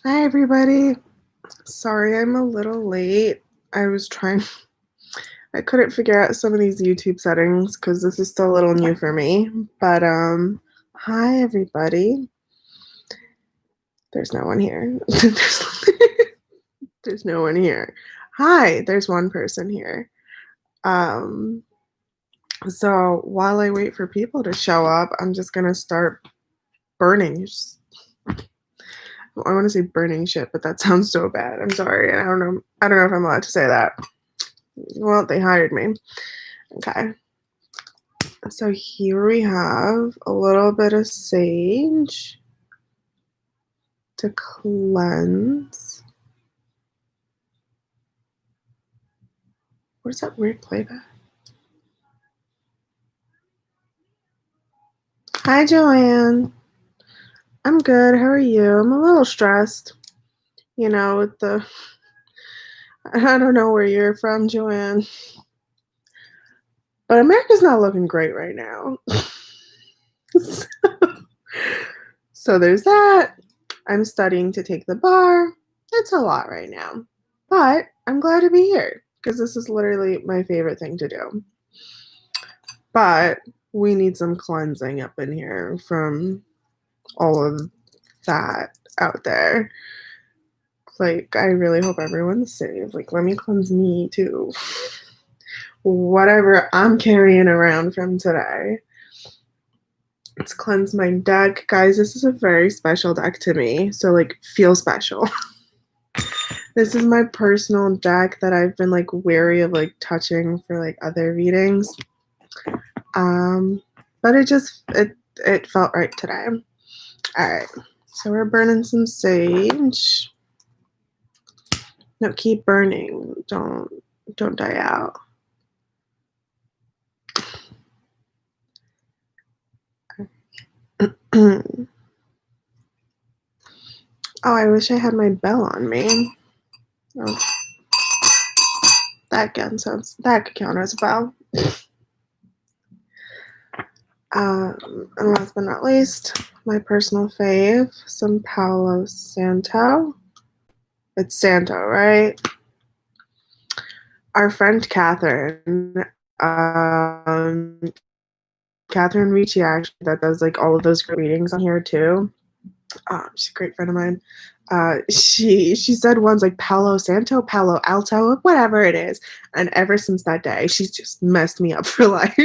Hi, everybody. Sorry I'm a little late. I was trying, I couldn't figure out some of these YouTube settings because this is still a little new for me. But, hi, everybody. There's no one here. There's no one here. Hi, there's one person here. Um, so while I wait for people to show up, I'm just gonna start burning. I want to say burning shit, but that sounds so bad. I'm sorry. I don't know. I don't know if I'm allowed to say that. Well, they hired me. Okay. So here we have a little bit of sage to cleanse. Where's that weird playback? Hi, Joanne. I'm good. How are you? I'm a little stressed. With the. I don't know where you're from, Joanne. But America's not looking great right now. So there's that. I'm studying to take the bar. It's a lot right now. But I'm glad to be here because this is literally my favorite thing to do. But we need some cleansing up in here from all of that out there. Like, I really hope everyone's safe. Like, let me cleanse me too. Whatever I'm carrying around from today. Let's cleanse my deck. Guys, this is a very special deck to me. So, like, feel special. This is my personal deck that I've been, like, wary of, like, touching for, like, other readings. But it felt right today. All right, so we're burning some sage. No, keep burning. Don't die out. Oh, I wish I had my bell on me. Oh, that could count as a bell. And last but not least, my personal fave, some Palo Santo. It's Santo, right? Our friend Catherine, Catherine Ricci, actually, that does like all of those readings on here too. She's a great friend of mine. She said once like Palo Santo, Palo Alto, whatever it is, and ever since that day, she's just messed me up for life.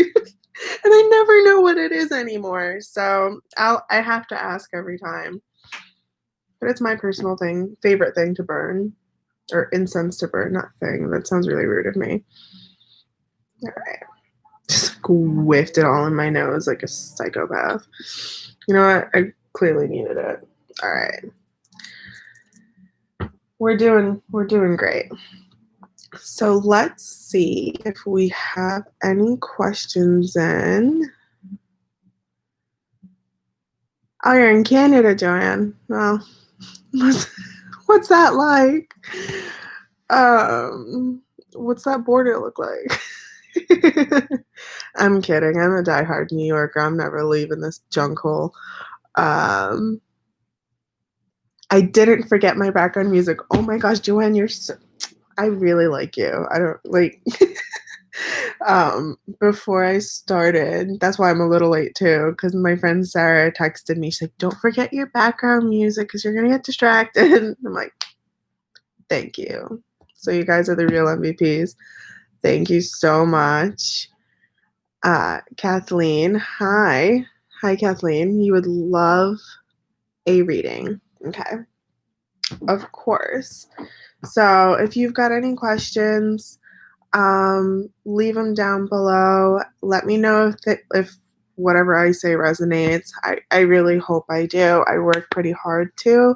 And I never know what it is anymore. So I have to ask every time. But it's my personal favorite thing to burn, or incense to burn. Not thing. That sounds really rude of me. All right, just whiffed it all in my nose like a psychopath. You know what? I clearly needed it. All right, we're doing great. So let's see if we have any questions in. Oh, you're in Canada, Joanne. Well, what's that like? What's that border look like? I'm kidding. I'm a diehard New Yorker. I'm never leaving this junk hole. I didn't forget my background music. Oh my gosh, Joanne, I really like you. I don't like before I started, that's why I'm a little late too, because my friend Sarah texted me. She's like, don't forget your background music because you're gonna get distracted. I'm like, thank you. So you guys are the real MVPs. Thank you so much. Kathleen, hi. Hi, Kathleen. You would love a reading. Okay. Of course. So if you've got any questions, leave them down below. Let me know if whatever I say resonates. I really hope I do. I work pretty hard to.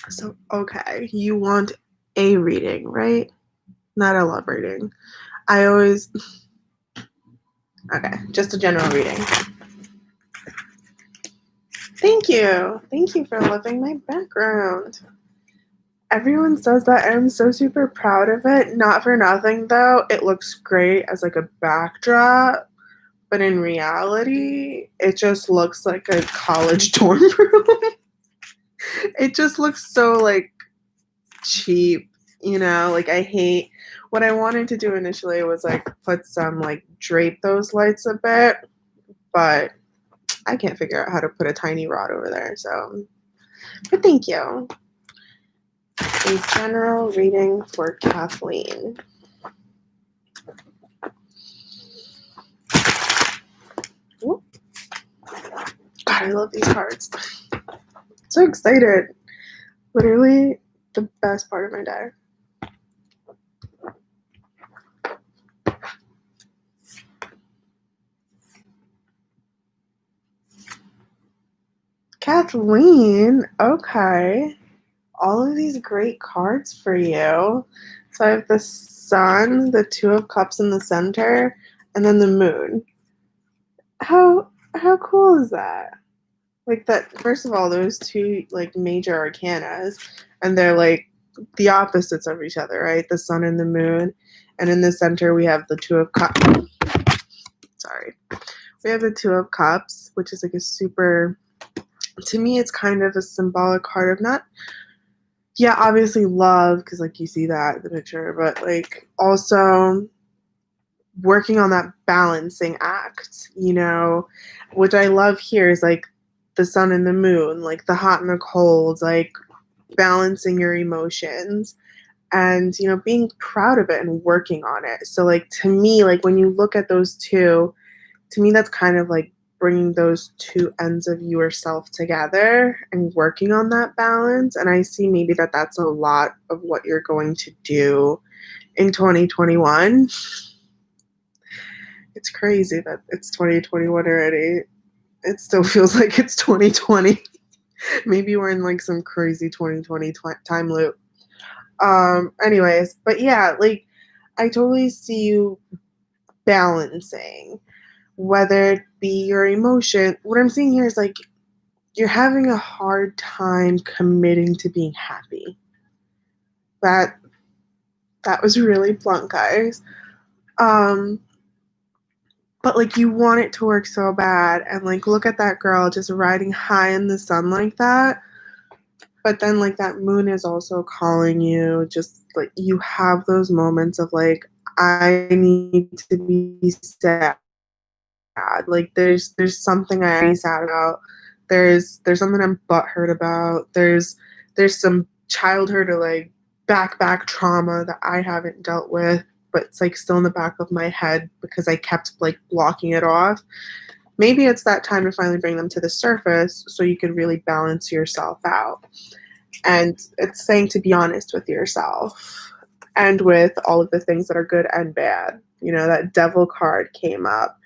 So, okay, you want a reading, right? Not a love reading. Okay, just a general reading. Thank you. Thank you for loving my background. Everyone says that. I'm so super proud of it. Not for nothing, though. It looks great as like a backdrop, but in reality, it just looks like a college dorm room. It just looks so, like, cheap, you know? Like, I hate what I wanted to do initially was, like, put some, like, drape those lights a bit, but I can't figure out how to put a tiny rod over there, so but thank you. A general reading for Kathleen. Ooh. God, I love these cards. So excited. Literally the best part of my day. Kathleen, okay. All of these great cards for you. So I have the sun, the two of cups in the center, and then the moon. How cool is that? Like that first of all, those two like major arcanas, and they're like the opposites of each other, right? The sun and the moon. And in the center we have the two of cups. Sorry. We have the two of cups, which is like a super to me it's kind of a symbolic card of not yeah, obviously love, because like you see that in the picture, but like also working on that balancing act, you know, which I love here is like the sun and the moon, like the hot and the cold, like balancing your emotions and, you know, being proud of it and working on it. So, like, to me, like when you look at those two, to me, that's kind of like bringing those two ends of yourself together and working on that balance. And I see maybe that that's a lot of what you're going to do in 2021. It's crazy that it's 2021 already. It still feels like it's 2020. Maybe we're in like some crazy 2020 time loop. Anyways, but yeah, like I totally see you balancing whether it be your emotion. What I'm seeing here is like you're having a hard time committing to being happy. That that was really blunt, guys. Um, but like you want it to work so bad, and like look at that girl just riding high in the sun like that. But then like that moon is also calling you. Just like you have those moments of like I need to be sad. Like there's something I'm sad about. There's something I'm butthurt about. There's some childhood or like back trauma that I haven't dealt with, but it's like still in the back of my head because I kept like blocking it off. Maybe it's that time to finally bring them to the surface so you can really balance yourself out. And it's saying to be honest with yourself and with all of the things that are good and bad. You know, that devil card came up.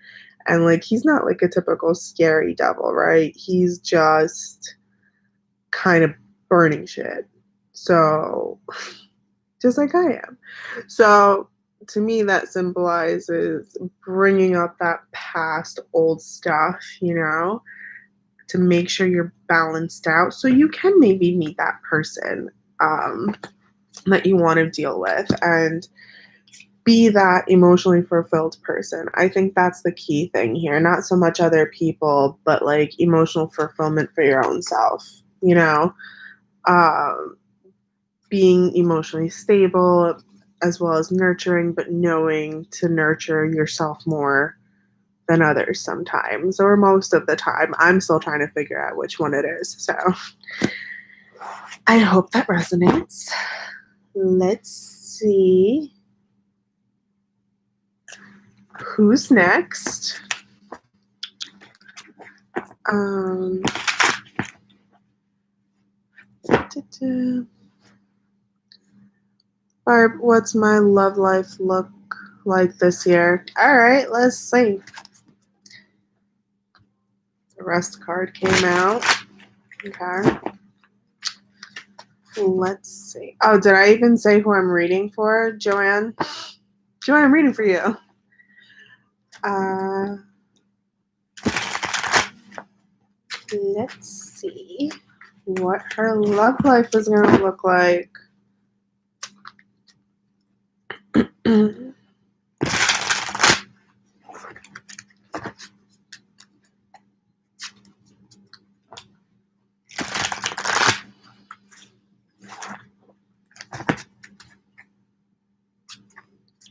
And like he's not like a typical scary devil, right? He's just kind of burning shit. So just like I am. So to me that symbolizes bringing up that past old stuff, you know, to make sure you're balanced out so you can maybe meet that person that you want to deal with and be that emotionally fulfilled person. I think that's the key thing here. Not so much other people, but like emotional fulfillment for your own self, you know? Um, being emotionally stable as well as nurturing, but knowing to nurture yourself more than others sometimes, or most of the time. I'm still trying to figure out which one it is. So I hope that resonates. Let's see. Who's next? Um, Barb, what's my love life look like this year? All right, let's see. The rest card came out. Okay. Let's see. Oh, did I even say who I'm reading for? Joanne? Joanne, I'm reading for you. Let's see what her love life is going to look like.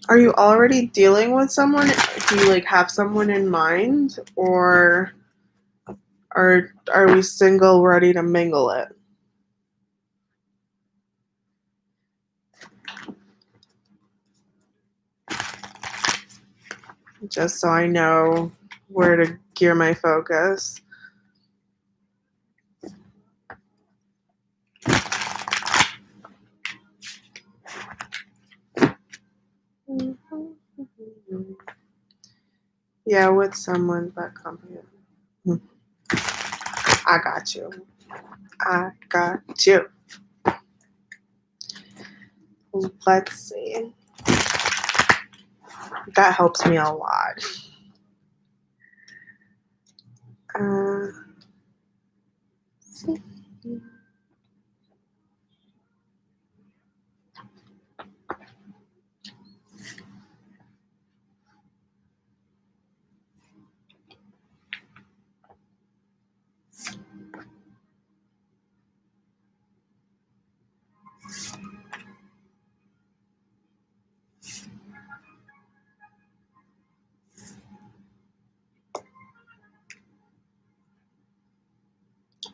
Are you already dealing with someone? Do you like have someone in mind, or are we single, ready to mingle it? Just so I know where to gear my focus. Yeah, with someone, but company. I got you. I got you. Let's see. That helps me a lot. See.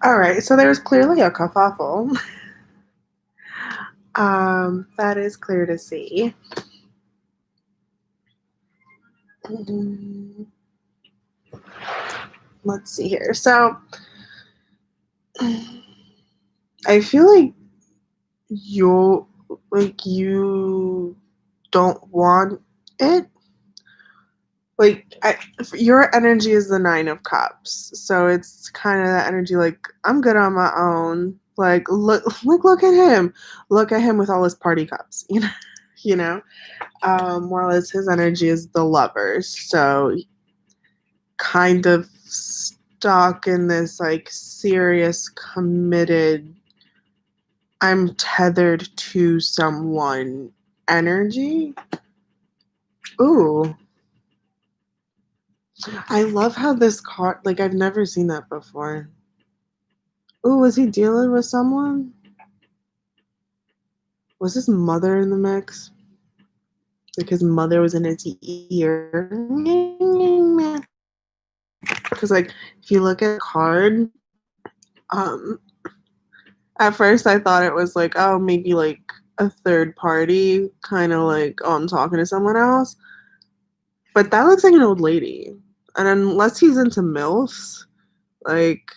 All right, so there's clearly a kerfuffle. That is clear to see. Let's see here. So I feel like you don't want it. Your energy is the 9 of Cups, so it's kind of that energy. Like, I'm good on my own. Like, look at him. Look at him with all his party cups. You know. Whereas his energy is the Lovers, so kind of stuck in this like serious, committed, I'm tethered to someone energy. Ooh. I love how this card, like, I've never seen that before. Ooh, was he dealing with someone? Was his mother in the mix? Like, his mother was in his ear. Because, like, if you look at the card, um, at first I thought it was like, oh, maybe like a third party, kind of like, oh, I'm talking to someone else. But that looks like an old lady. And unless he's into MILFs, like,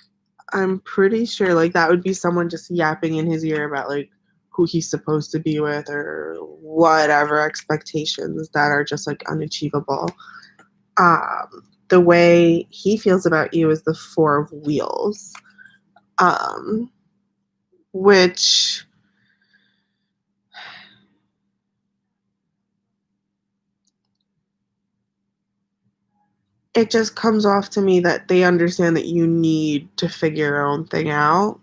I'm pretty sure like that would be someone just yapping in his ear about like who he's supposed to be with or whatever expectations that are just like unachievable. The way he feels about you is the 4 of Wheels, which it just comes off to me that they understand that you need to figure your own thing out.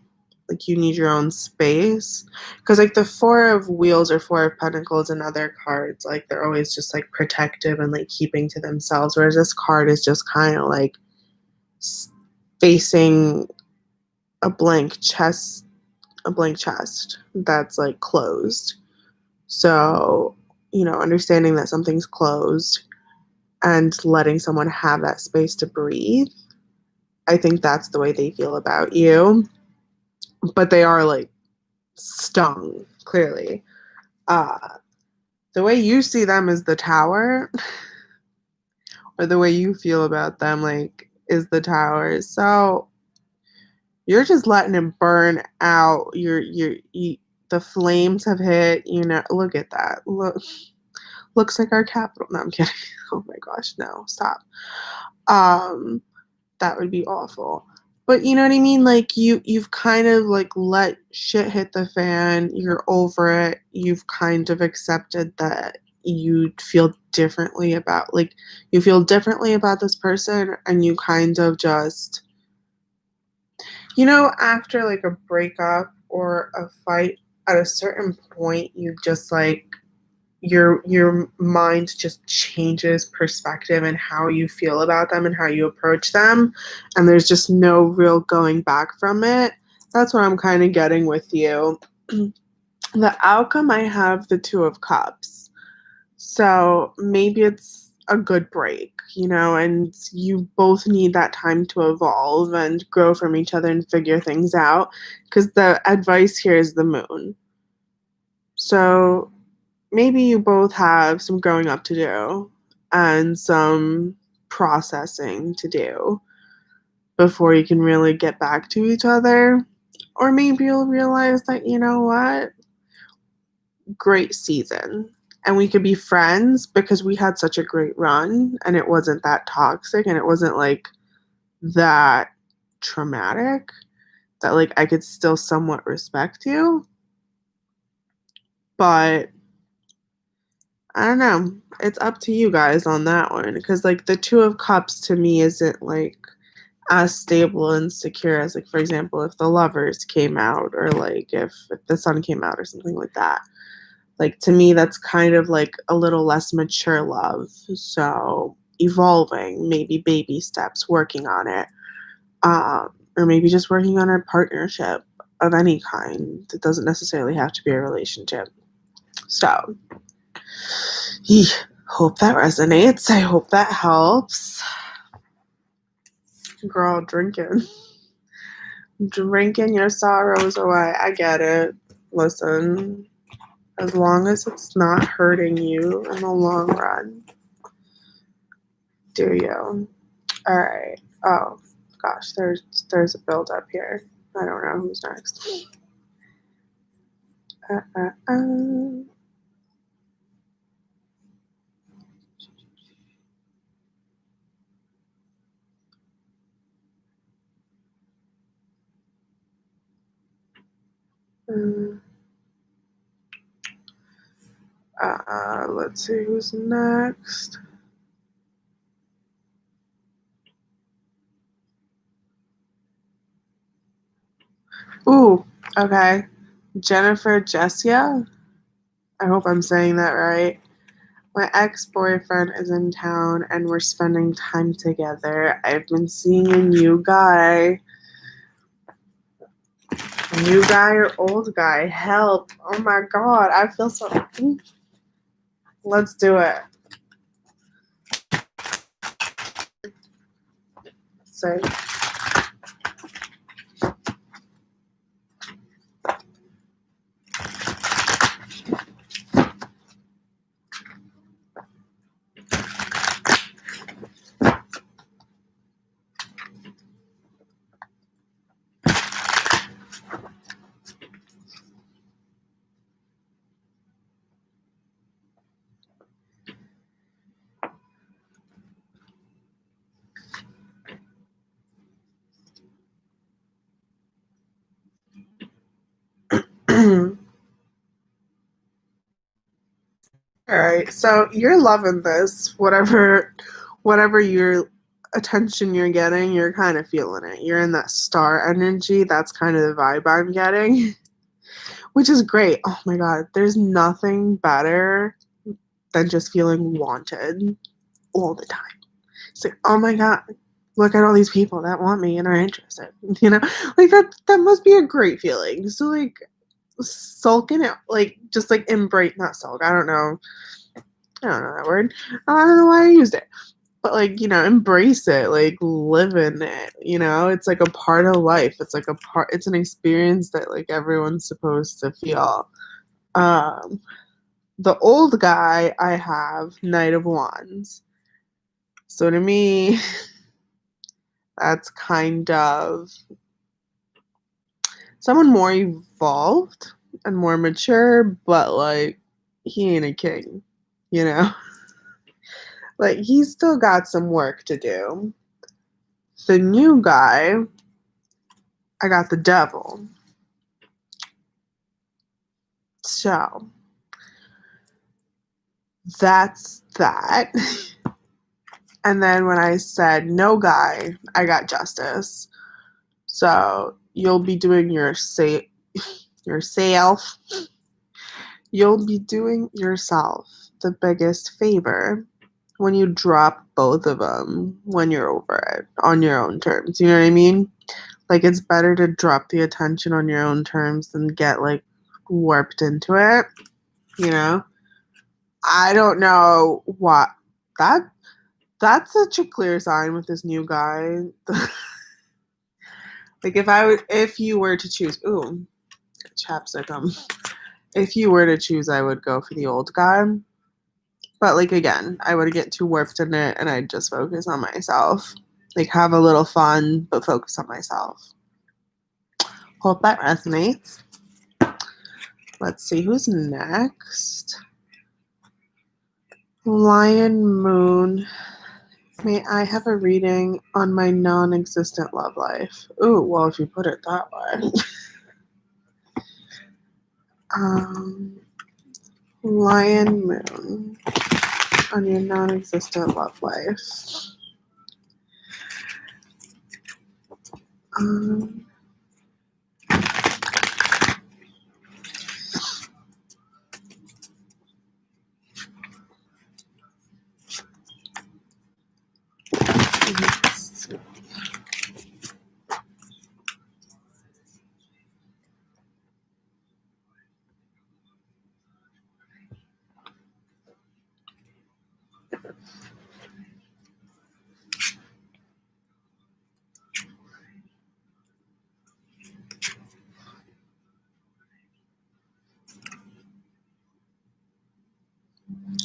Like, you need your own space. Because, like, the 4 of Wheels or 4 of Pentacles and other cards, like, they're always just, like, protective and, like, keeping to themselves. Whereas this card is just kind of, like, facing a blank chest that's, like, closed. So, understanding that something's closed and letting someone have that space to breathe. I think that's the way they feel about you. But they are like stung, clearly. The way you see them is the Tower, or the way you feel about them, like, is the Tower. So you're just letting it burn out. The flames have hit. Look at that. Looks like our capital. No, I'm kidding. Oh my gosh, no, stop. That would be awful. But you know what I mean? Like, you've kind of like let shit hit the fan. You're over it. You've kind of accepted that you feel differently about this person, and you kind of just, after like a breakup or a fight, at a certain point you just like your mind just changes perspective and how you feel about them and how you approach them, and there's just no real going back from it. That's what I'm kind of getting with you. The outcome, I have the 2 of Cups. So maybe it's a good break, and you both need that time to evolve and grow from each other and figure things out. Because the advice here is the moon. So maybe you both have some growing up to do and some processing to do before you can really get back to each other. Or maybe you'll realize that, you know what? Great season. And we could be friends because we had such a great run and it wasn't that toxic and it wasn't like that traumatic that like I could still somewhat respect you. But I don't know. It's up to you guys on that one because like the 2 of cups to me isn't like as stable and secure as like for example if the lovers came out or like if the sun came out or something like that. Like to me that's kind of like a little less mature love. So evolving, maybe baby steps, working on it. Or maybe just working on a partnership of any kind. It doesn't necessarily have to be a relationship. So hope that resonates. I hope that helps. Girl, drinking your sorrows away. I get it. Listen, as long as it's not hurting you in the long run, do you? All right. Oh gosh, there's a build up here. I don't know who's next. Uh, uh, uh. Let's see who's next. Ooh, okay. Jennifer Jessia. I hope I'm saying that right. My ex-boyfriend is in town and we're spending time together. I've been seeing a new guy. New guy or old guy? Help. Oh my god, I feel so. Let's do it. Say. All right, so you're loving this. Whatever your attention you're getting, you're kind of feeling it. You're in that star energy. That's kind of the vibe I'm getting, which is great. Oh my god, there's nothing better than just feeling wanted all the time. It's like, oh my god, look at all these people that want me and are interested. Like that must be a great feeling. So like sulk in it, like just like embrace, not sulk. I don't know that word. I don't know why I used it. But like, embrace it, like live in it, it's like a part of life. It's like it's an experience that like everyone's supposed to feel. Um the old guy I have, Knight of Wands. So to me, that's kind of someone more evolved and more mature, but like he ain't a king, you know? Like he's still got some work to do. The new guy, I got the devil. So that's that. And then when I said no guy, I got justice. So you'll be doing yourself. You'll be doing yourself the biggest favor when you drop both of them when you're over it on your own terms. You know what I mean? Like it's better to drop the attention on your own terms than get like warped into it, you know? I don't know what that that's such a clear sign with this new guy. Like if you were to choose, ooh, chapstick. If you were to choose, I would go for the old guy. But like again, I would get too warped in it, and I'd just focus on myself. Like have a little fun, but focus on myself. Hope that resonates. Let's see who's next. Lion Moon. May I have a reading on my non-existent love life? Ooh, well, if you put it that way. Lion Moon on your non-existent love life. Let's see.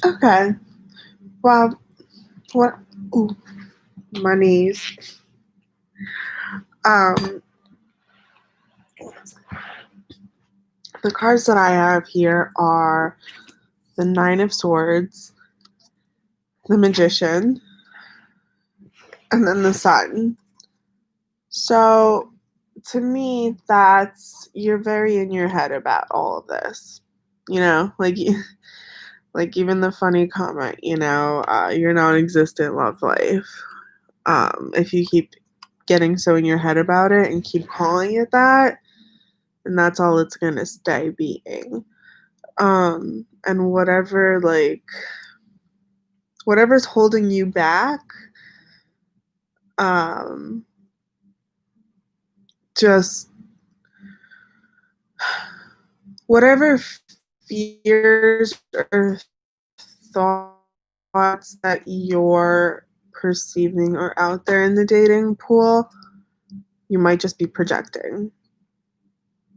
Okay. Well, what? Ooh, my knees. Um, the cards that I have here are the Nine of Swords, the Magician, and then the Sun. So, to me, that's you're very in your head about all of this. You know, like even the funny comment, your non-existent love life. If you keep getting so in your head about it and keep calling it that, and that's all it's gonna stay being. And whatever's holding you back, um, just whatever fears or thoughts that you're perceiving are out there in the dating pool, you might just be projecting,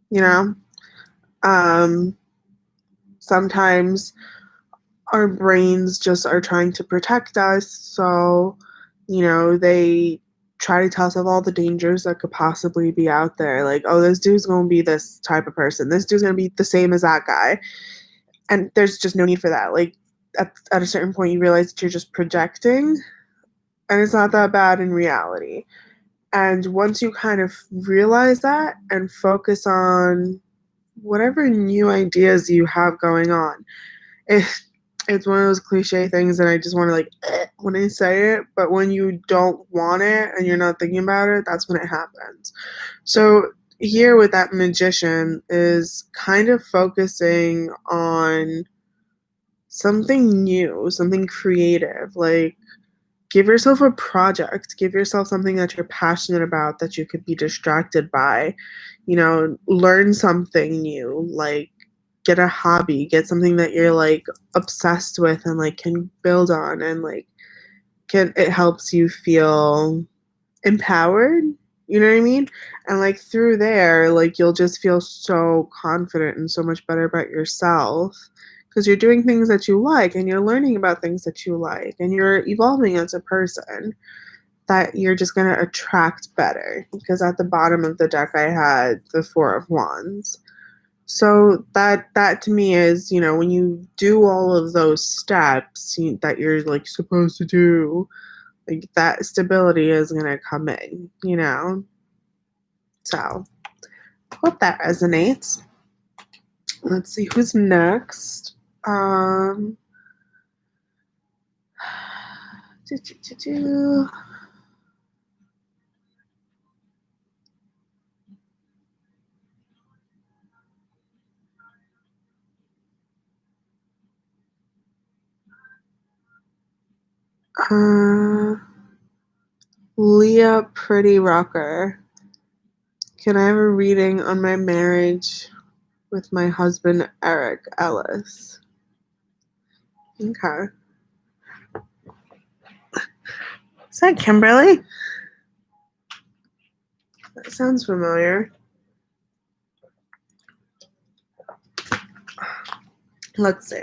you know? Sometimes our brains just are trying to protect us, so, they try to tell us of all the dangers that could possibly be out there. Like, oh, this dude's gonna be this type of person. This dude's gonna be the same as that guy. And there's just no need for that. Like, at a certain point, you realize that you're just projecting, and it's not that bad in reality. And once you kind of realize that and focus on whatever new ideas you have going on, it, it's one of those cliche things that I just want to like when I say it, but when you don't want it and you're not thinking about it, that's when it happens. So here with that Magician is kind of focusing on something new, something creative, like give yourself a project, give yourself something that you're passionate about that you could be distracted by, learn something new, like get a hobby, get something that you're like obsessed with and like can build on and like it helps you feel empowered, you know what I mean? And like through there, like you'll just feel so confident and so much better about yourself because you're doing things that you like and you're learning about things that you like and you're evolving as a person, that you're just going to attract better. Because at the bottom of the deck I had the Four of Wands. So that to me is, when you do all of those steps that you're like supposed to do, like that stability is going to come in. So hope that resonates. Let's see who's next. Um, do, do, do, do. Leah Pretty Rocker. Can I have a reading on my marriage with my husband, Eric Ellis? Okay. Is that Kimberly? That sounds familiar. Let's see.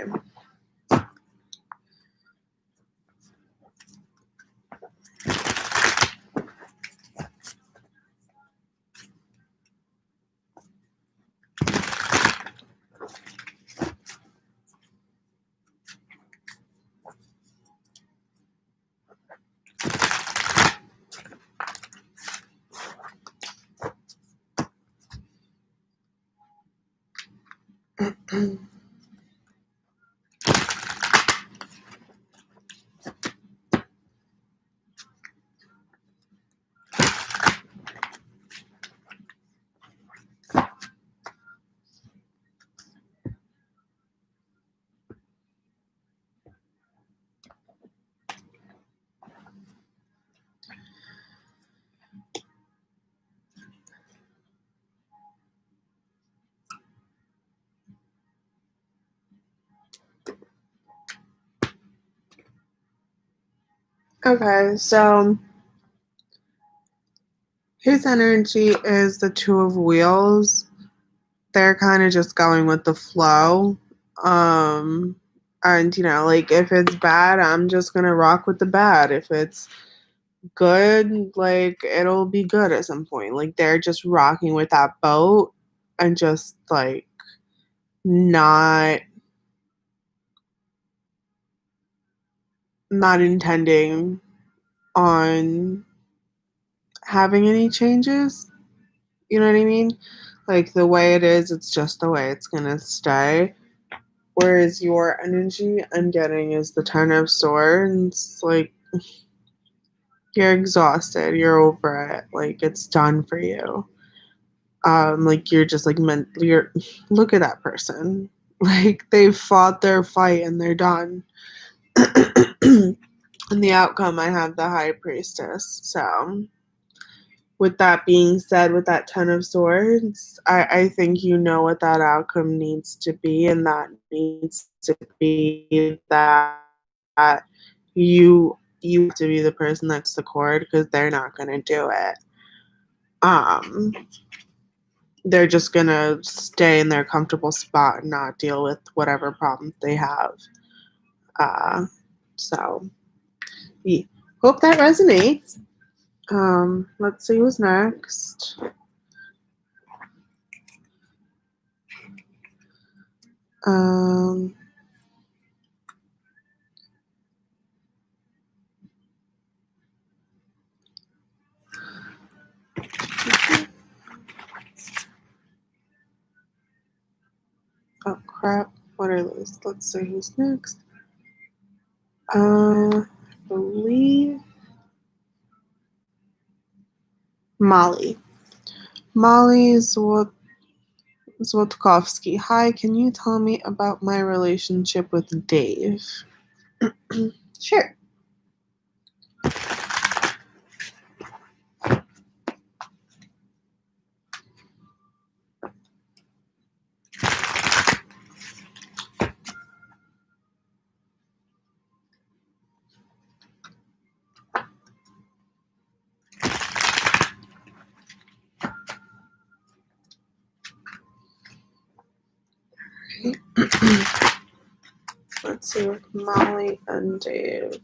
Okay, so his energy is the Two of Wheels. They're kind of just going with the flow. Um, and like if it's bad, I'm just gonna rock with the bad. If it's good, like it'll be good at some point. Like they're just rocking with that boat and just like not not intending on having any changes. You know what I mean? Like the way it is, it's just the way it's gonna stay. Whereas your energy I'm getting is the Ten of Swords. Like you're exhausted, you're over it. Like it's done for you. Like you're just like you're look at that person. Like they've fought their fight and they're done. And the outcome I have the High Priestess. So with that being said, with that Ten of Swords, I think you know what that outcome needs to be, and that needs to be that you have to be the person that's the cord because they're not gonna do it. Um, they're just gonna stay in their comfortable spot and not deal with whatever problems they have. Uh, so yeah. Hope that resonates. Let's see who's next. Um, oh crap! What are those? Let's see who's next. I believe Molly. Molly Złotowski. Hi, can you tell me about my relationship with Dave? Sure. Let's see with Molly and Dave.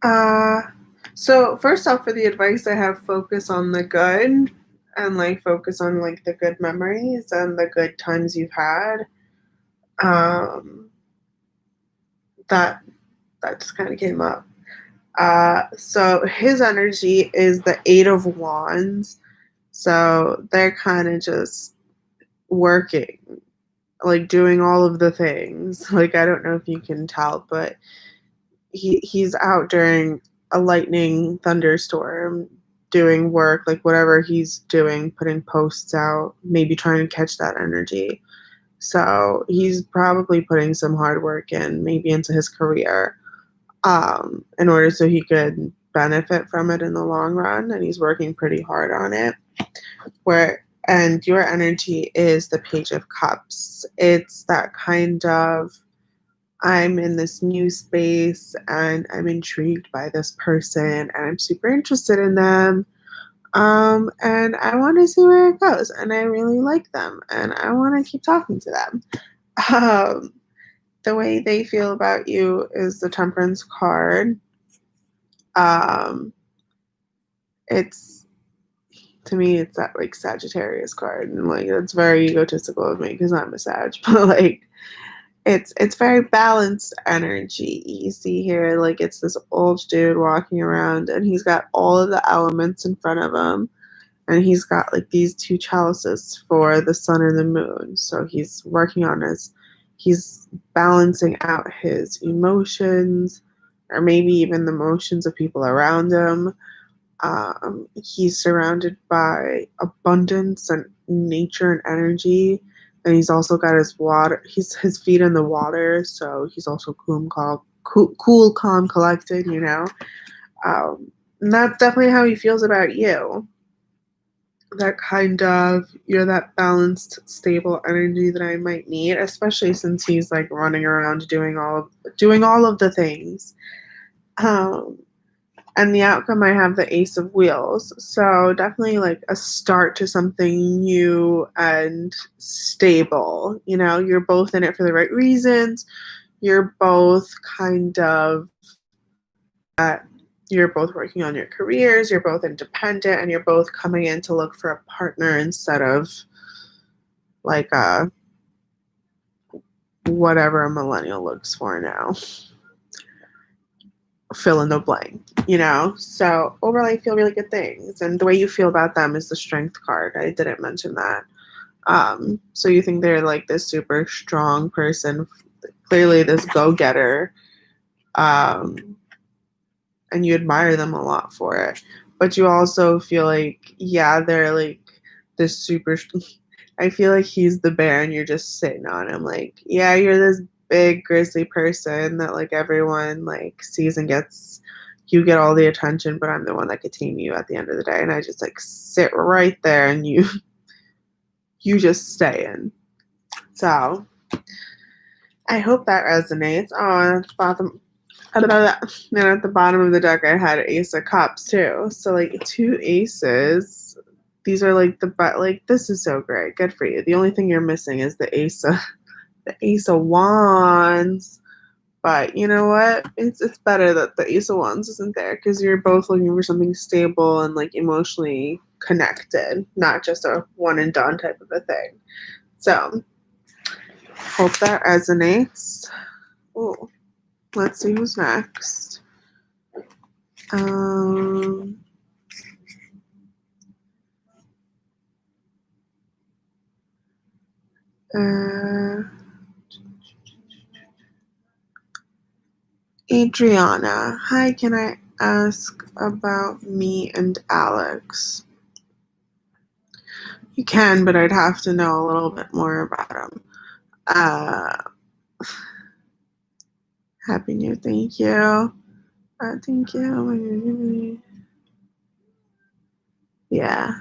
Uh, so first off, for the advice, I have focus on the good and like focus on like the good memories and the good times you've had. Um, that that just kind of came up. So his energy is the Eight of Wands. So they're kind of just working, like doing all of the things. Like I don't know if you can tell, but he's out during a lightning thunderstorm doing work, like whatever he's doing, putting posts out, maybe trying to catch that energy. So he's probably putting some hard work in, maybe into his career, in order so he could benefit from it in the long run, and he's working pretty hard on it. Where and your energy is the Page of Cups. It's that kind of I'm in this new space and I'm intrigued by this person and I'm super interested in them. And I want to see where it goes. And I really like them and I want to keep talking to them. Um, the way they feel about you is the Temperance card. Um, it's to me, it's that like Sagittarius card, and like it's very egotistical of me because I'm a Sag, but like it's very balanced energy. You see here, like it's this old dude walking around, and he's got all of the elements in front of him, and he's got like these two chalices for the sun and the moon. So he's balancing out his emotions, or maybe even the emotions of people around him. He's surrounded by abundance and nature and energy, and he's also got his water. He's his feet in the water, so he's also cool, calm, collected. And that's definitely how he feels about you. That kind of you're that balanced, stable energy that I might need, especially since he's like running around doing all of the things. Um, and the outcome I have the Ace of Wheels. So definitely like a start to something new and stable. You're both in it for the right reasons. You're both kind of you're both working on your careers, you're both independent, and you're both coming in to look for a partner instead of like whatever a millennial looks for now. Fill in the blank. So overall, I feel really good things. And the way you feel about them is the Strength card. I didn't mention that. So you think they're like this super strong person, clearly this go-getter, and you admire them a lot for it. But you also feel like, yeah, they're like this super. I feel like he's the bear and you're just sitting on him. Like, yeah, you're this big grizzly person that like everyone like sees and gets. You get all the attention, but I'm the one that could tame you at the end of the day, and I just like sit right there, and you just stay in. So I hope that resonates. Oh, at the bottom, and at the bottom of the deck, I had Ace of Cups too. So like two aces. These are like this is so great. Good for you. The only thing you're missing is the Ace of Wands. But you know what? It's better that the Ace of Wands isn't there because you're both looking for something stable and like emotionally connected, not just a one and done type of a thing. So hope that resonates. Ooh, let's see who's next. Um, Adriana, hi, can I ask about me and Alex? You can, but I'd have to know a little bit more about him. Uh, Happy New Year, thank you. Thank you. Yeah.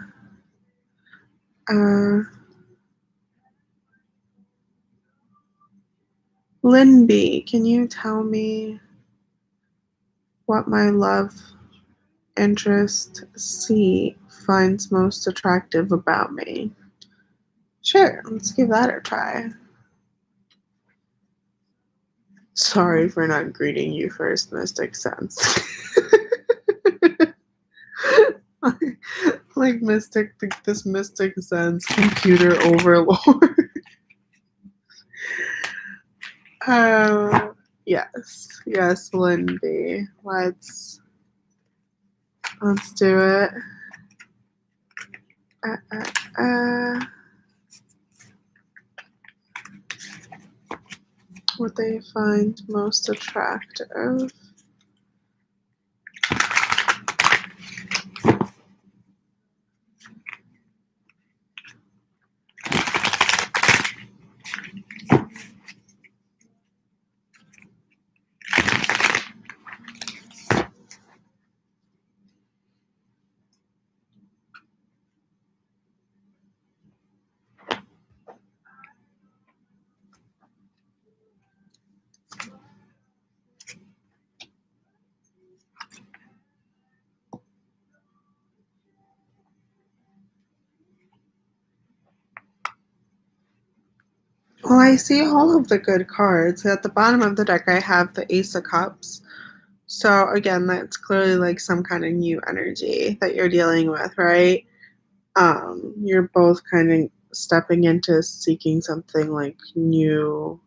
Lynn B, can you tell me what my love interest C finds most attractive about me? Sure, let's give that a try. Sorry for not greeting you first, Mystic Sense. like this Mystic Sense computer overlord. Yes, Lindy. Let's do it. Uh, uh, uh. What they find most attractive. Well, I see all of the good cards. At the bottom of the deck, I have the Ace of Cups. So again, that's clearly like some kind of new energy that you're dealing with, right? You're both kind of stepping into seeking something like new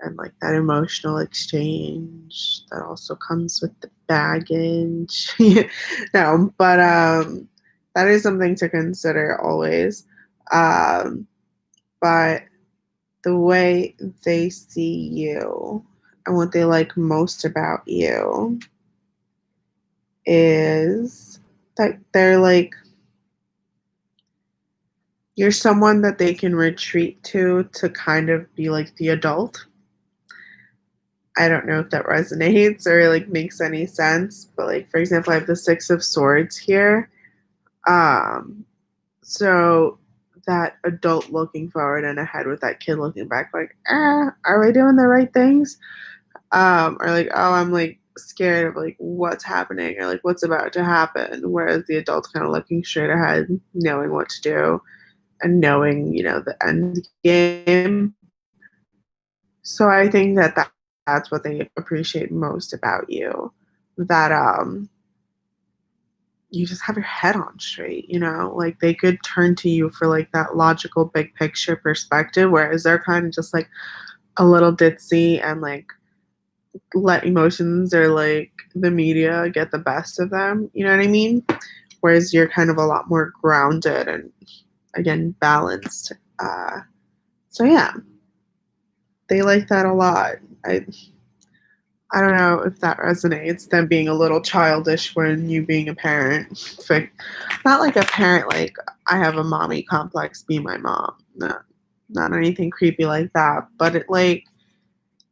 and like that emotional exchange that also comes with the baggage. No, but that is something to consider always. Um, but the way they see you and what they like most about you is that they're like you're someone that they can retreat to kind of be like the adult. I don't know if that resonates or like makes any sense, but like for example, I have the Six of Swords here. Um so that adult looking forward and ahead with that kid looking back like, are we doing the right things? Or like, oh, I'm like scared of like what's happening or like what's about to happen. Whereas the adult's kind of looking straight ahead, knowing what to do and knowing, the end game. So I think that's what they appreciate most about you. That you just have your head on straight, like they could turn to you for like that logical big picture perspective, whereas they're kind of just like a little ditzy and like let emotions or like the media get the best of them. You know what I mean? Whereas you're kind of a lot more grounded and again balanced. So yeah, they like that a lot. I don't know if that resonates. Them being a little childish when you being a parent, like, not like a parent like I have a mommy complex. Be my mom. No, not anything creepy like that. But it like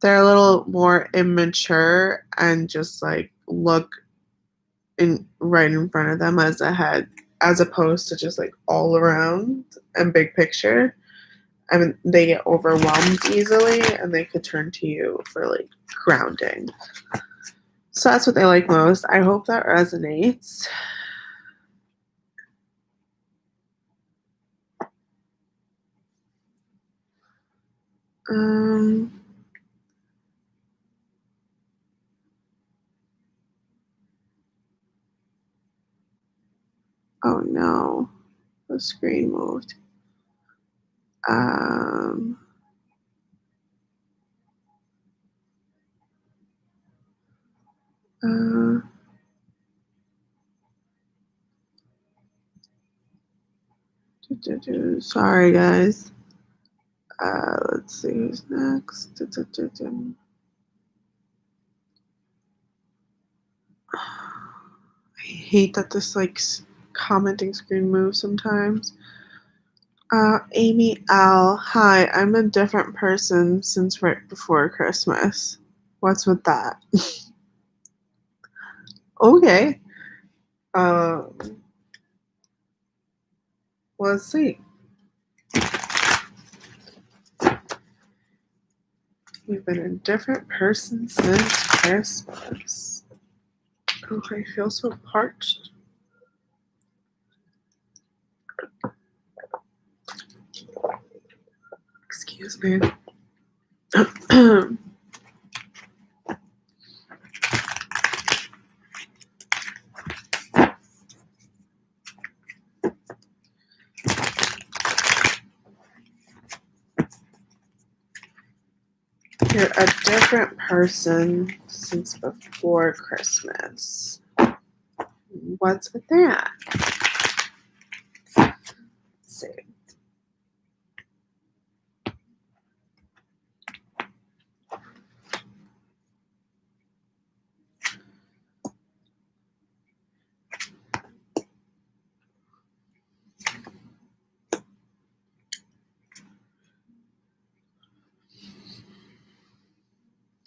they're a little more immature and just like look in right in front of them as a head, as opposed to just like all around and big picture. I mean, they get overwhelmed easily and they could turn to you for like grounding. So that's what they like most. I hope that resonates. Um, oh no, the screen moved. Um, uh, Sorry, guys. Let's see who's next. I hate that this like commenting screen moves sometimes. Amy L. Hi, I'm a different person since right before Christmas. What's with that? Okay. Um, let's see. You've been a different person since Christmas. Oh, I feel so parched. Excuse me. You're a different person since before Christmas. What's with that? Let's see.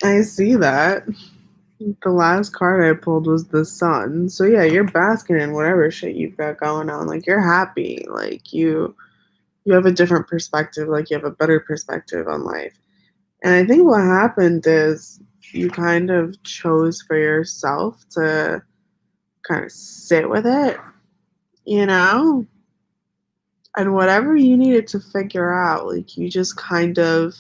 I see that. The last card I pulled was the sun. So yeah, you're basking in whatever shit you've got going on. Like you're happy. Like you have a different perspective, like you have a better perspective on life. And I think what happened is you kind of chose for yourself to kind of sit with it, you know? And whatever you needed to figure out, like you just kind of,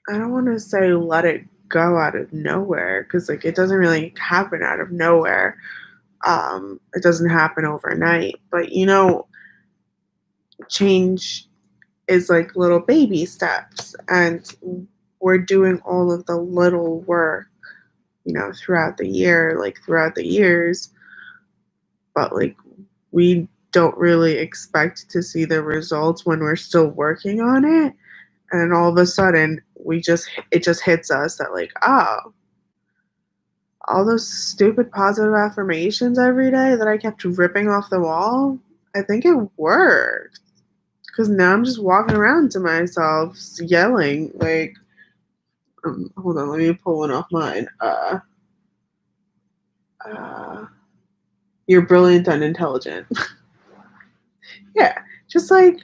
I don't want to say let it go out of nowhere because like it doesn't really happen out of nowhere. It doesn't happen overnight, but change is like little baby steps, and we're doing all of the little work, throughout the year, like throughout the years, but like we don't really expect to see the results when we're still working on it. And all of a sudden it just hits us that like, oh, all those stupid positive affirmations every day that I kept ripping off the wall, I think it worked. Because now I'm just walking around to myself yelling like, hold on, let me pull one off mine. You're brilliant and intelligent. Yeah, just like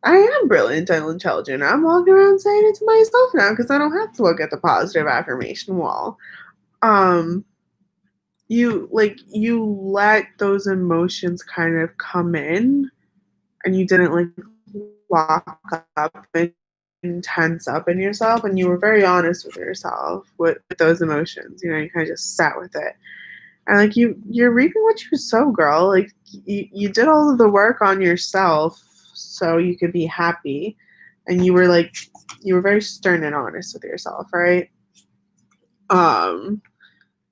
I am brilliant and intelligent. I'm walking around saying it to myself now because I don't have to look at the positive affirmation wall. Um, you let those emotions kind of come in, and you didn't like lock up and tense up in yourself, and you were very honest with yourself with those emotions. You kind of just sat with it, and like you're reaping what you sow, girl. Like you did all of the work on yourself so you could be happy, and you were very stern and honest with yourself, right? um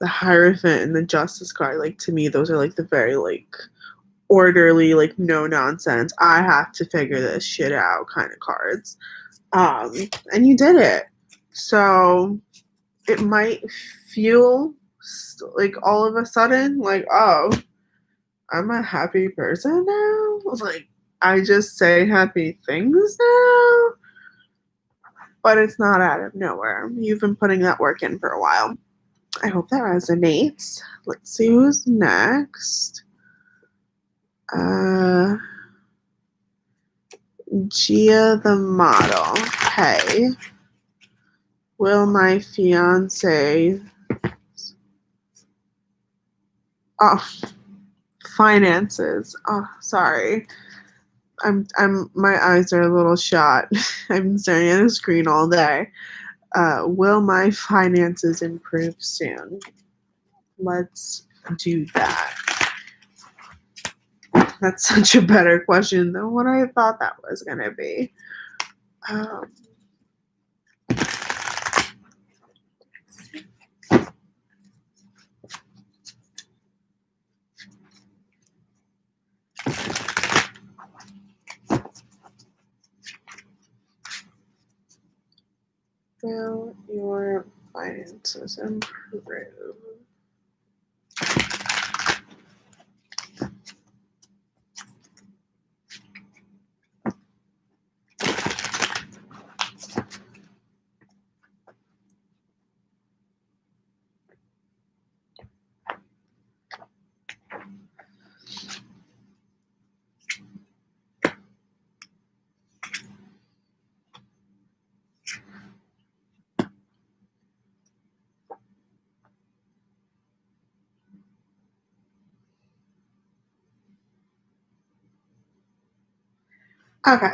the Hierophant and the Justice card, like to me those are like the very like orderly, like no nonsense, I have to figure this shit out kind of cards. And you did it. So it might feel like all of a sudden like, oh, I'm a happy person now. Like I just say happy things now. But it's not out of nowhere. You've been putting that work in for a while. I hope that resonates. Let's see who's next. Gia the model. Hey, will my fiance? Oh, finances. Oh, sorry. My eyes are a little shot. I've been staring at a screen all day. Will my finances improve soon? Let's do that. That's such a better question than what I thought that was going to be. Will your finances improve? Okay.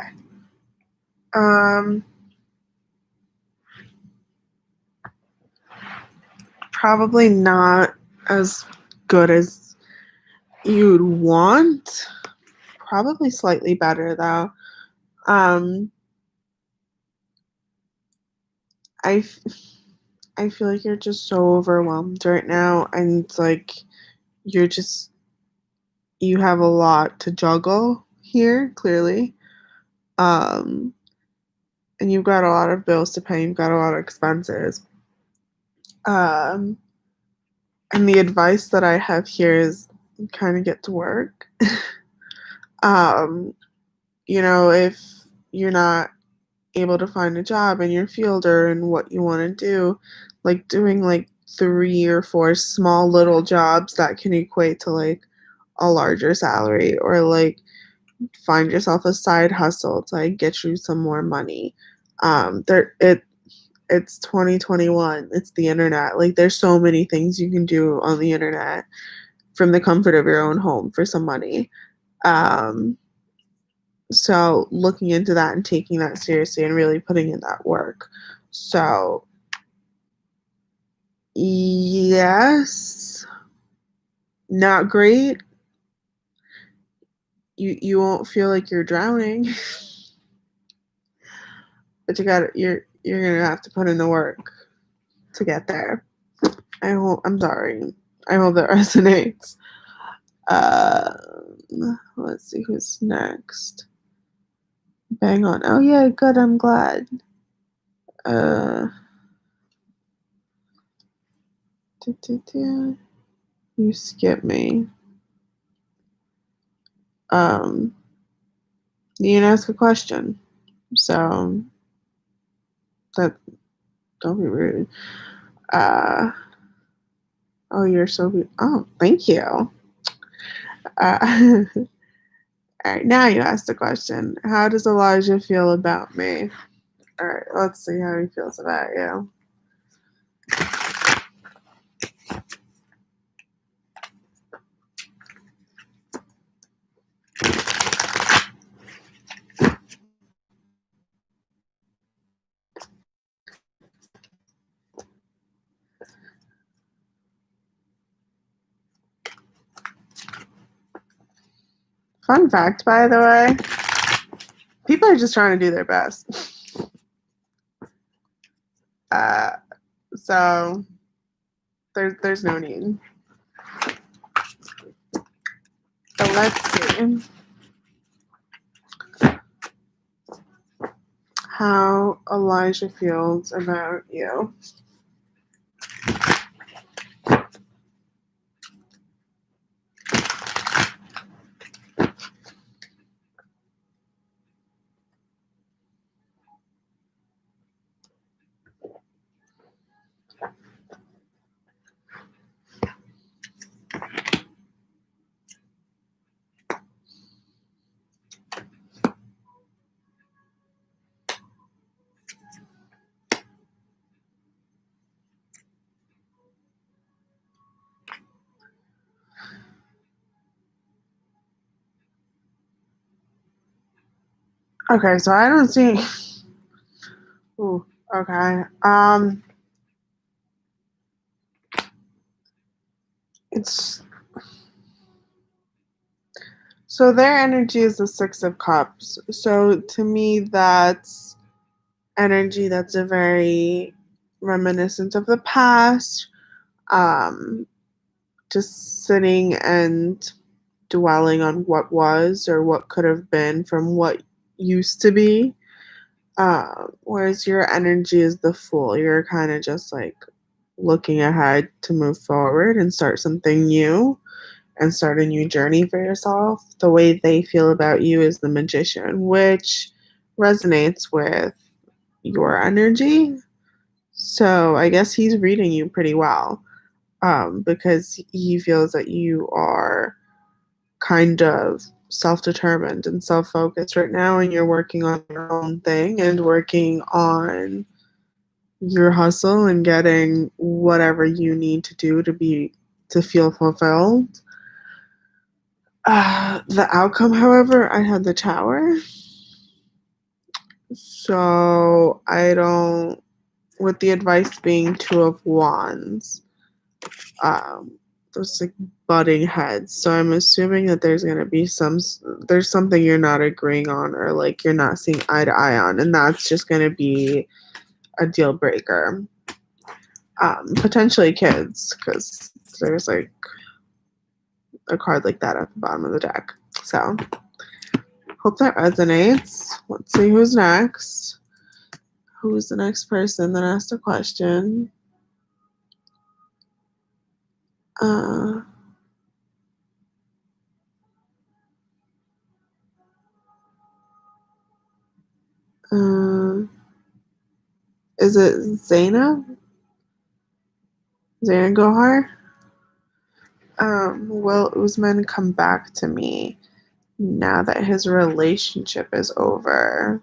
Probably not as good as you'd want. Probably slightly better though. I, f- I feel like you're just so overwhelmed right now, and it's like you're just you have a lot to juggle here, clearly. Um, and you've got a lot of bills to pay, you've got a lot of expenses. Um, and the advice that I have here is kind of get to work. um, if you're not able to find a job in your field or in what you want to do, like doing like 3 or 4 small little jobs that can equate to like a larger salary, or like find yourself a side hustle to like get you some more money. It's 2021. It's the internet. Like there's so many things you can do on the internet from the comfort of your own home for some money. Um, so looking into that and taking that seriously and really putting in that work. So yes, not great. You won't feel like you're drowning, but you're gonna have to put in the work to get there. I'm sorry. I hope that resonates. Let's see who's next. Bang on. Oh yeah, good. I'm glad. Uh, you skip me. Um, you didn't ask a question, so that don't be rude. Uh, oh, you're so. Oh, thank you. Uh, all right, now you asked the question. How does Elijah feel about me? All right, let's see how he feels about you. Fun fact, by the way, people are just trying to do their best. Uh, so there's no need. So let's see how Elijah feels about you. Okay, so I don't see. Ooh, okay. It's so their energy is the 6 of Cups. So to me, that's energy that's a very reminiscent of the past. Um, just sitting and dwelling on what was or what could have been from what used to be. Whereas your energy is the Fool. You're kind of just like looking ahead to move forward and start something new and start a new journey for yourself. The way they feel about you is the Magician, which resonates with your energy. So I guess he's reading you pretty well, because he feels that you are kind of self-determined and self-focused right now, and you're working on your own thing and working on your hustle and getting whatever you need to do to feel fulfilled. The outcome, however, I had the Tower, so I don't. With the advice being 2 of Wands, um, those like butting heads. So I'm assuming that there's gonna be there's something you're not agreeing on, or like you're not seeing eye to eye on, and that's just gonna be a deal breaker. Potentially kids, because there's like a card like that at the bottom of the deck. So hope that resonates. Let's see who's next. Who's the next person that asked a question? Is it Zainab? Zainab Gohar? Will Usman come back to me now that his relationship is over?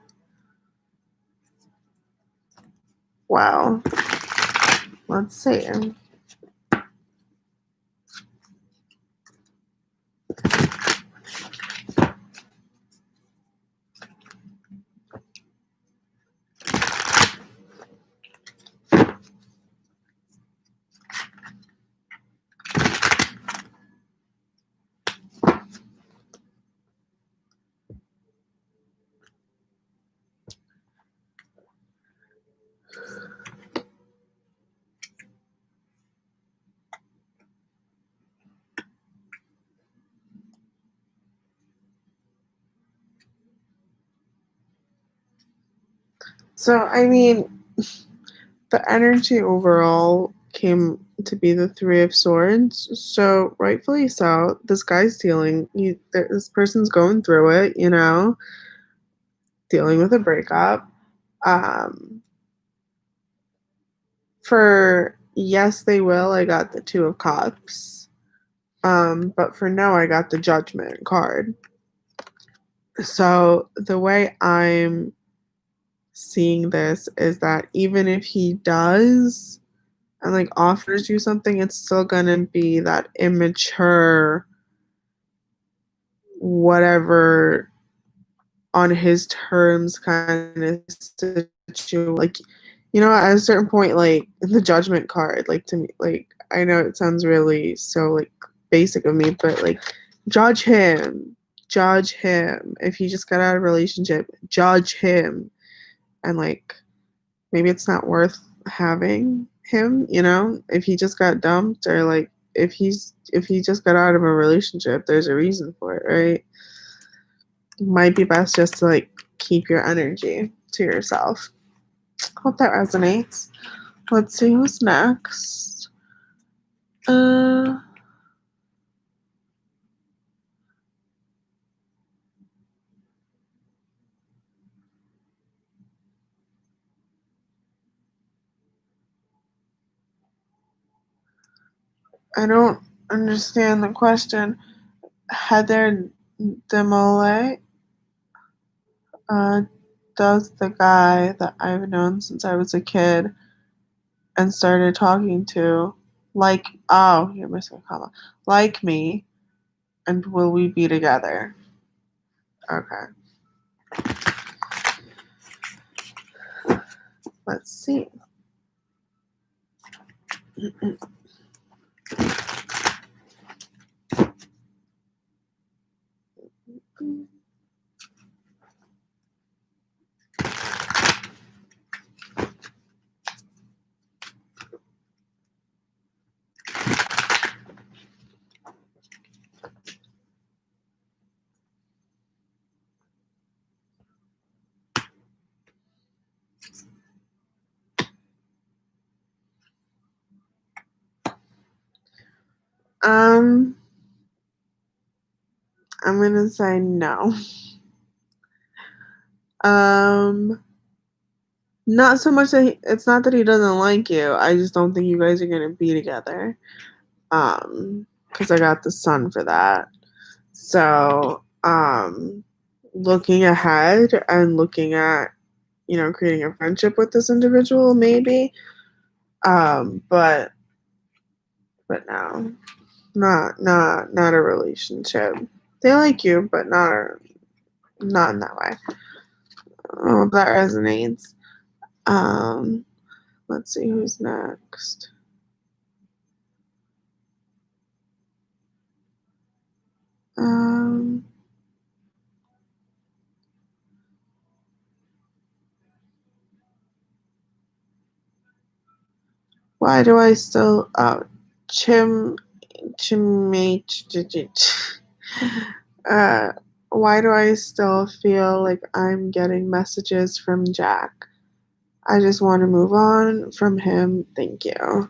Wow. Let's see. So, I mean, the energy overall came to be the Three of Swords. So, rightfully so, this guy's dealing, this person's going through it, dealing with a breakup. For yes, they will, I got the Two of Cups. But for no, I got the Judgment card. So, the way I'm seeing this is that even if he does and like offers you something, it's still gonna be that immature whatever on his terms kind of situation. Like, at a certain point, like the Judgment card, like to me, like I know it sounds really so like basic of me, but like judge him. Judge him. If he just got out of a relationship, judge him. And like maybe it's not worth having him, if he just got dumped, or like if he just got out of a relationship, there's a reason for it, right? Might be best just to like keep your energy to yourself. Hope that resonates. Let's see who's next. I don't understand the question. Heather Demole, does the guy that I've known since I was a kid and started talking to you're missing a comma, like me, and will we be together? Okay. Let's see. I'm gonna say no. Not so much that it's not that he doesn't like you. I just don't think you guys are gonna be together. Because I got the sun for that. So, looking ahead and looking at, creating a friendship with this individual, maybe. But no, not a relationship. They like you, but not in that way. Oh, that resonates. Let's see who's next. Um, Why do I still chim uh why do I still feel like I'm getting messages from Jack? I just want to move on from him. Thank you. All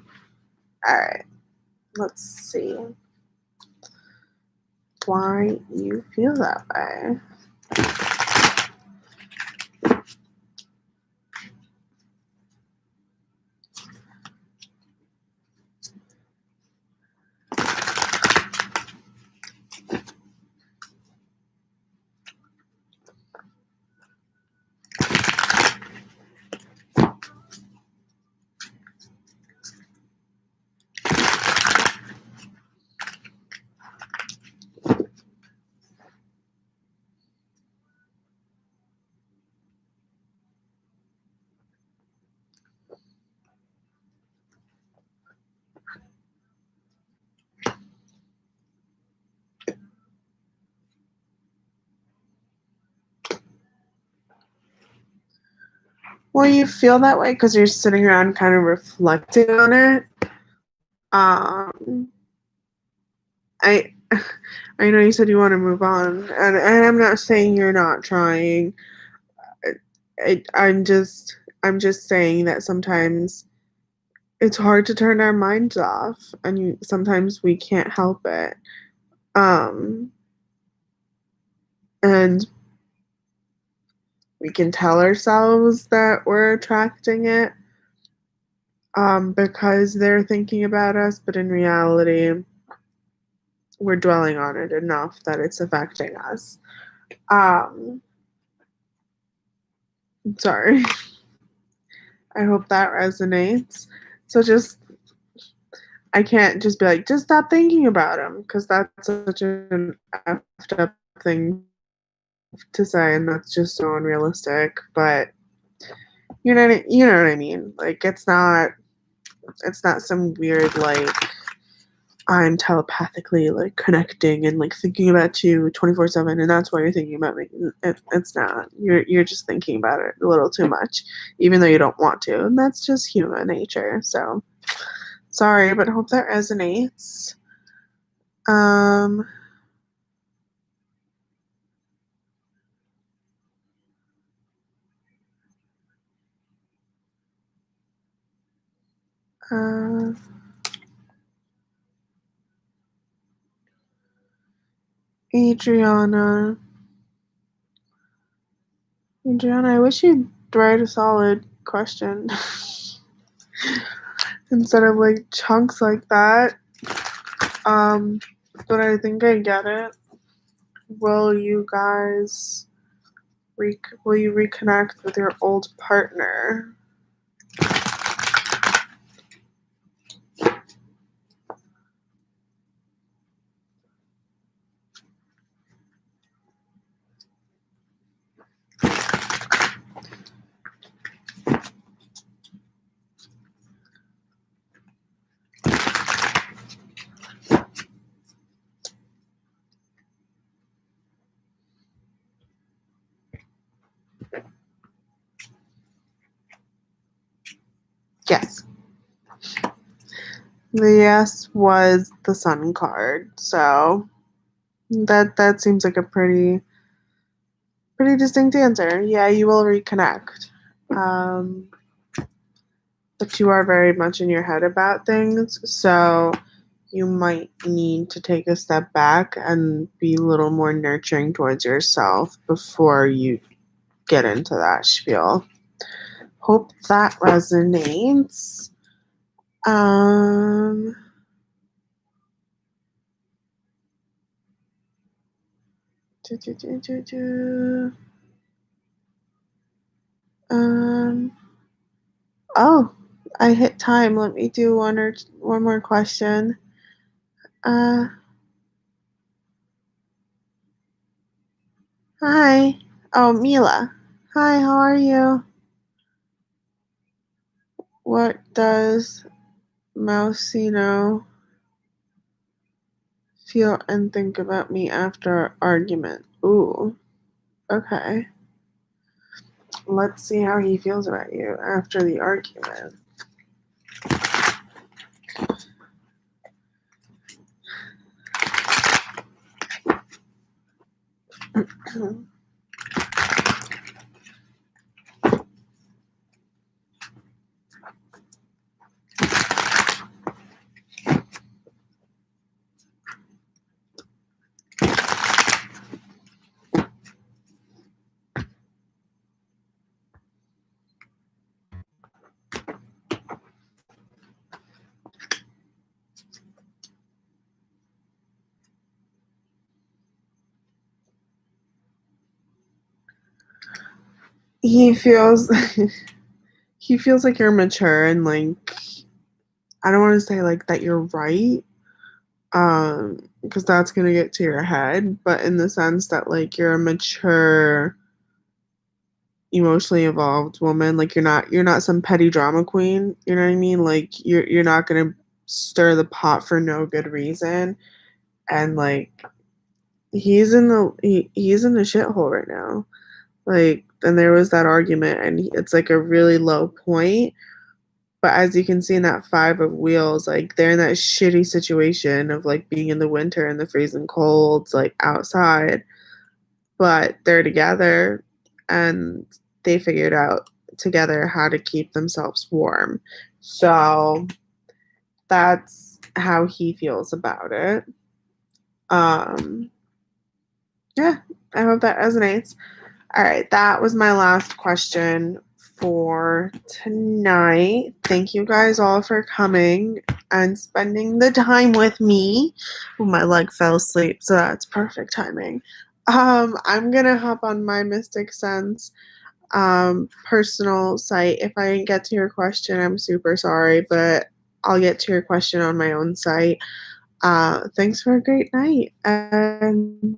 right. Let's see why you feel that way. Well, you feel that way because you're sitting around kind of reflecting on it. Um, I, I know you said you want to move on, and I'm not saying you're not trying. I'm just saying that sometimes it's hard to turn our minds off, and sometimes we can't help it. Um, and we can tell ourselves that we're attracting it because they're thinking about us, but in reality, we're dwelling on it enough that it's affecting us. Um, sorry. I hope that resonates. So I can't just be like, just stop thinking about him, because that's such an effed up thing to say, and that's just so unrealistic. But you know what I mean. Like it's not some weird like I'm telepathically like connecting and like thinking about you 24/7, and that's why you're thinking about me. It's not. You're just thinking about it a little too much, even though you don't want to, and that's just human nature. So sorry, but hope that resonates. Um. Uh, Adriana. Adriana, I wish you'd write a solid question instead of like chunks like that. But I think I get it. Will you guys will you reconnect with your old partner? Yes. The yes was the sun card. So that seems like a pretty distinct answer. Yeah, you will reconnect. Um, but you are very much in your head about things, so you might need to take a step back and be a little more nurturing towards yourself before you get into that spiel. Hope that resonates. Um, do, do, do, do, do. Um, oh, I hit time. Let me do one more question. Uh, hi. Oh, Mila. Hi, how are you? What does Mousino feel and think about me after our argument? Ooh, okay. Let's see how he feels about you after the argument. He feels he feels like you're mature and like I don't want to say like that you're right, because that's gonna get to your head, but in the sense that like you're a mature, emotionally evolved woman. Like you're not some petty drama queen. You know what I mean? Like you're not gonna stir the pot for no good reason. And like he's in the shithole right now. Like, and there was that argument, and it's like a really low point. But as you can see in that five of wheels, like they're in that shitty situation of like being in the winter and the freezing colds, like outside, but they're together and they figured out together how to keep themselves warm. So that's how he feels about it. Um, yeah, I hope that resonates. All right, that was my last question for tonight. Thank you guys all for coming and spending the time with me. Oh, my leg fell asleep, so that's perfect timing. I'm gonna hop on my Mystic Sense personal site. If I didn't get to your question, I'm super sorry, but I'll get to your question on my own site. Thanks for a great night, and